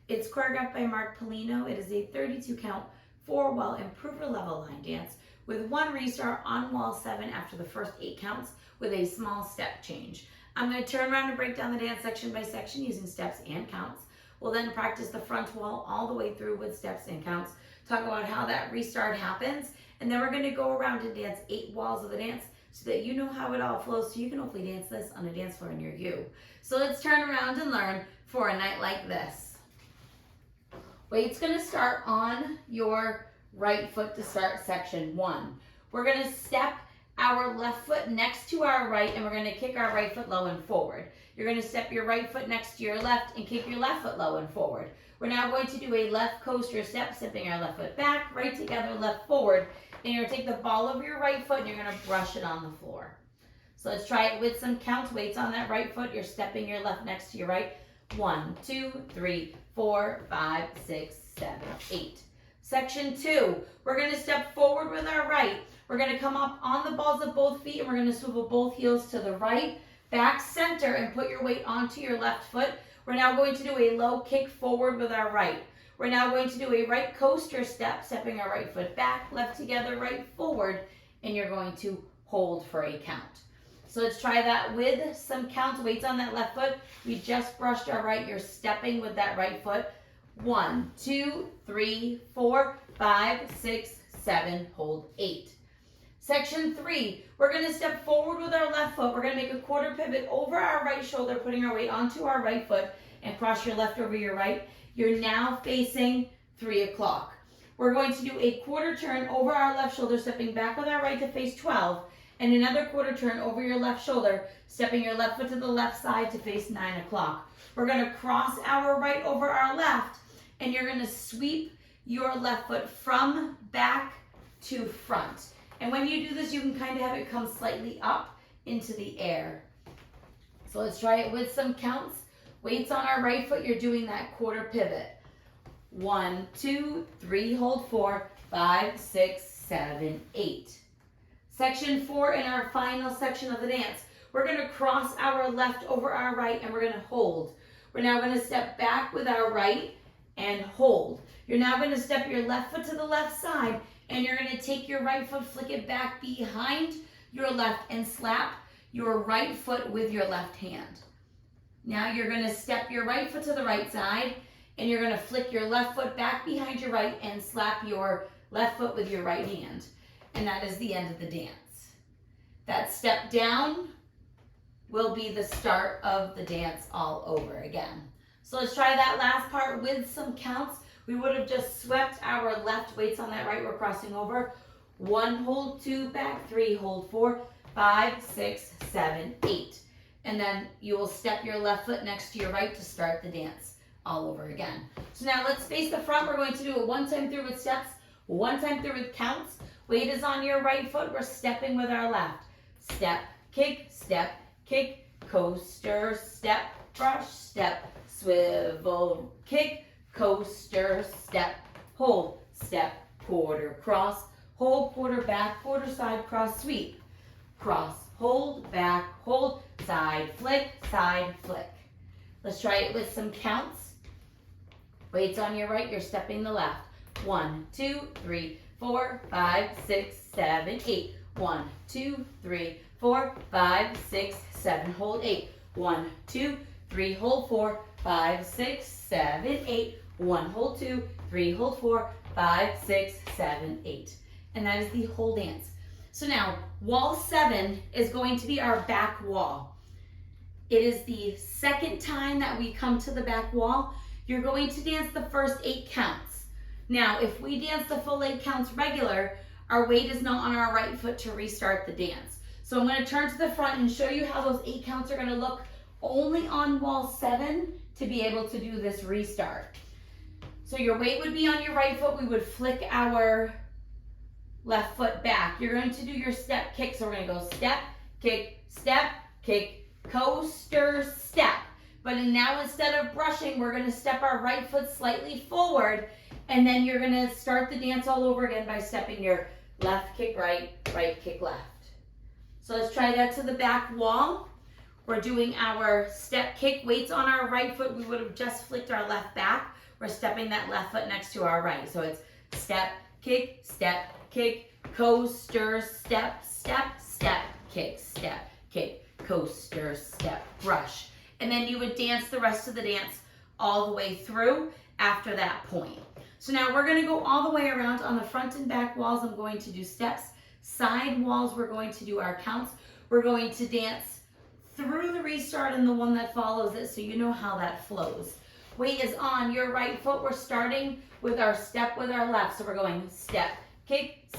It's choreographed by Mark Paulino. It is a 32 count, 4-wall improver level line dance with one restart on wall 7 after the first 8 counts with a small step change. I'm going to turn around and break down the dance section by section using steps and counts. We'll then practice the front wall all the way through with steps and counts, talk about how that restart happens, and then we're going to go around and dance 8 walls of the dance so that you know how it all flows, so you can hopefully dance this on a dance floor near you. So let's turn around and learn for a night like this. Weight's going to start on your right foot to start section 1. We're going to step our left foot next to our right, and we're going to kick our right foot low and forward. You're going to step your right foot next to your left and kick your left foot low and forward. We're now going to do a left coaster step, stepping our left foot back, right together, left forward. And you're going to take the ball of your right foot and you're going to brush it on the floor. So let's try it with some counts. Weights on that right foot. You're stepping your left next to your right. 1, 2, 3, 4, 5, 6, 7, 8. Section 2, we're going to step forward with our right. We're going to come up on the balls of both feet and we're going to swivel both heels to the right, back, center, and put your weight onto your left foot. We're now going to do a low kick forward with our right. We're now going to do a right coaster step, stepping our right foot back, left together, right forward, and you're going to hold for a count. So let's try that with some counts. Weights on that left foot. We just brushed our right. You're stepping with that right foot. 1, 2, 3, 4, 5, 6, 7, hold 8. Section 3, we're going to step forward with our left foot. We're going to make a quarter pivot over our right shoulder, putting our weight onto our right foot, and cross your left over your right. You're now facing 3 o'clock. We're going to do a quarter turn over our left shoulder, stepping back with our right to face 12, and another quarter turn over your left shoulder, stepping your left foot to the left side to face 9 o'clock. We're going to cross our right over our left, and you're going to sweep your left foot from back to front. And when you do this, you can kind of have it come slightly up into the air. So let's try it with some counts. Weights on our right foot, you're doing that quarter pivot. 1, 2, 3, hold 4, 5, 6, 7, 8. Section 4 in our final section of the dance. We're going to cross our left over our right and we're going to hold. We're now going to step back with our right and hold. You're now going to step your left foot to the left side and you're going to take your right foot, flick it back behind your left and slap your right foot with your left hand. Now you're going to step your right foot to the right side and you're going to flick your left foot back behind your right and slap your left foot with your right hand. And that is the end of the dance. That step down will be the start of the dance all over again. So let's try that last part with some counts. We would have just swept our left. Weights on that right, we're crossing over. 1, hold 2, back 3, hold 4, 5, 6, 7, 8. And then you will step your left foot next to your right to start the dance all over again. So now let's face the front. We're going to do it one time through with steps, one time through with counts. Weight is on your right foot. We're stepping with our left. Step, kick, coaster, step, brush, step, swivel, kick, coaster, step, hold, step, quarter, cross, hold, quarter, back, quarter, side, cross, sweep, cross, hold, back, hold, side, flick, side, flick. Let's try it with some counts. Weights on your right, you're stepping the left. 1, 2, 3, 4, 5, 6, 7, 8. 1, 2, 3, 4, 5, 6, 7, hold 8. 1, 2, 3, hold 4, 5, 6, 7, 8. 1, hold 2, 3, hold 4, 5, 6, 7, 8. And that is the whole dance. So now, wall 7 is going to be our back wall. It is the second time that we come to the back wall. You're going to dance the first 8 counts. Now, if we dance the full 8 counts regular, our weight is not on our right foot to restart the dance. So I'm going to turn to the front and show you how those 8 counts are going to look only on wall 7 to be able to do this restart. So your weight would be on your right foot. We would flick our left foot back. You're going to do your step kick. So we're going to go step, kick, coaster, step. But now instead of brushing, we're going to step our right foot slightly forward. And then you're going to start the dance all over again by stepping your left kick right, right kick left. So let's try that to the back wall. We're doing our step kick. Weights on our right foot. We would have just flicked our left back. we're stepping that left foot next to our right. So it's step, kick, coaster, step, kick, coaster, step, brush. And then you would dance the rest of the dance all the way through after that point. So now we're going to go all the way around. On the front and back walls, I'm going to do steps. Side walls, we're going to do our counts. We're going to dance through the restart and the one that follows it, so you know how that flows. Weight is on your right foot. We're starting with our step with our left. So we're going step, kick,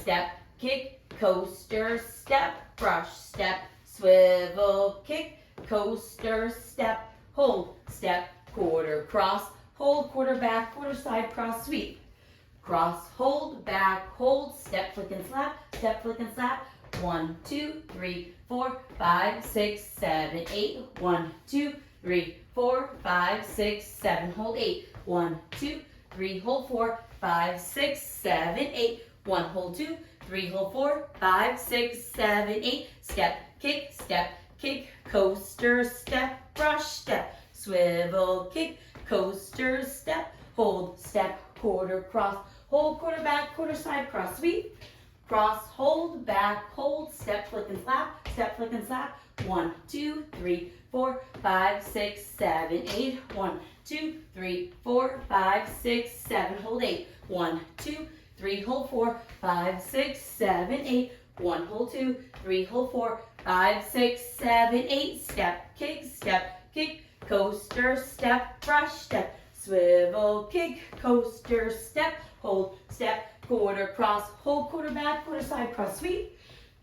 coaster, step, brush, step, swivel, kick, coaster, step, hold, step, quarter, cross, hold, quarter back, quarter side, cross, sweep. Cross, hold, back, hold, step, flick and slap, 1, 2, 3, 4, 5, 6, 7, 8. 1, 2, 3, 4, 5, 6, 7. Hold 8. 1, 2, 3, hold 4, 5, 6, 7, 8. 1, hold 2, 3, hold 4, 5, 6, 7, 8. Step, kick, coaster, step, brush, step, swivel, kick, coaster, step, hold, step, quarter, cross, hold, quarter back, quarter side, cross, sweep. Cross, hold, back, hold, step, flick and slap, 1, 2, 3, 4, 5, 6, 7, 8. 1, 2, 3, 4, 5, 6, 7. Hold 8. 1, 2, 3, hold 4, 5, 6, 7, 8. 1, hold 2, 3, hold 4, 5, 6, 7, 8. Step, kick, coaster, step, brush, step, swivel, kick, coaster, step, hold, step, quarter, cross, hold, quarter back, quarter side, cross, sweep.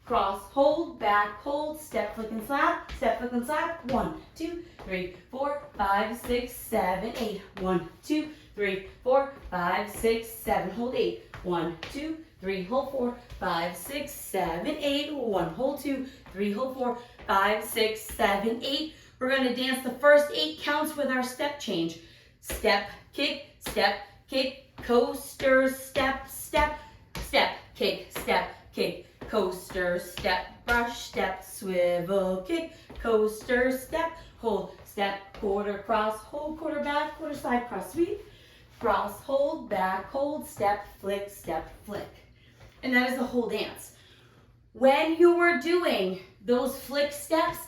Cross, hold, back, hold, step, flick and slap, 1, 2, 3, 4, 5, 6, 7, 8. 1, 2, 3, 4, 5, 6, 7. Hold 8. 1, 2, 3, hold 4, 5, 6, 7, 8. 1, hold 2, 3, hold 4, 5, 6, 7, 8. We're going to dance the first 8 counts with our step change. Step, kick, coaster, step, kick, coaster, step, brush, step, swivel, kick, coaster, step, hold, step, quarter, cross, hold, quarter back, quarter side, cross, sweep, cross, hold, back, hold, step, flick, and that is the whole dance. When you are doing those flick steps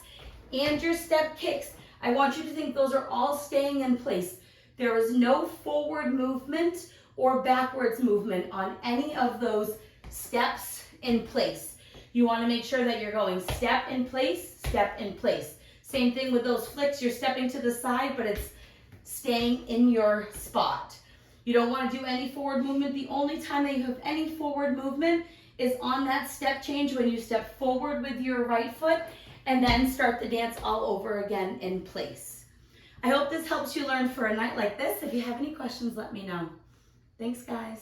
and your step kicks, I want you to think those are all staying in place. There is no forward movement or backwards movement on any of those steps in place. You want to make sure that you're going step in place. Same thing with those flicks. You're stepping to the side, but it's staying in your spot. You don't want to do any forward movement. The only time that you have any forward movement is on that step change when you step forward with your right foot and then start the dance all over again in place. I hope this helps you learn for a night like this. If you have any questions, let me know. Thanks, guys.